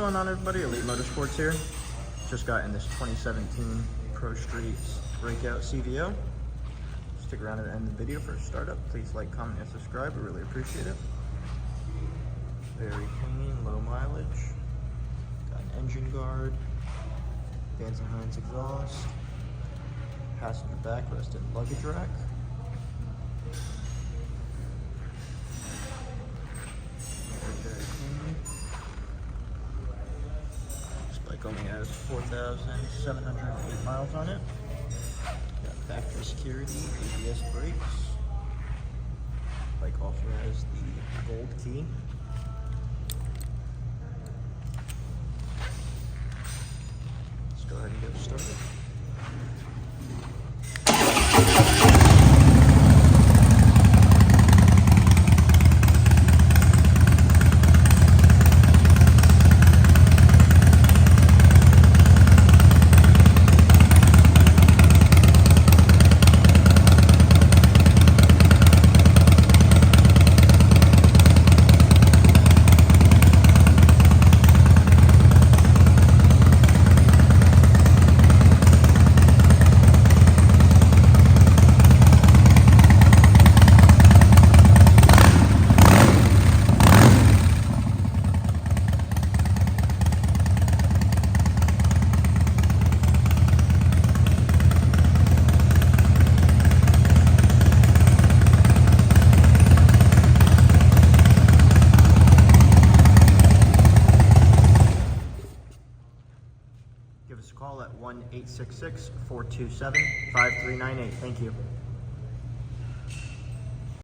going on, everybody? Elite Motorsports here. Just got in this 2017 Pro Streets Breakout CVO. Stick around at the end of the video for a startup. Please like, comment, and subscribe. We really appreciate it. Very clean, low mileage. Got an engine guard. Vance and Hines exhaust. Passenger backrest and luggage rack. Very clean. This bike only has 4,708 miles on it. Got factory security, ABS brakes. Bike also has the gold key. Let's go ahead and get started. Give us a call at 1-866-427-5398. Thank you.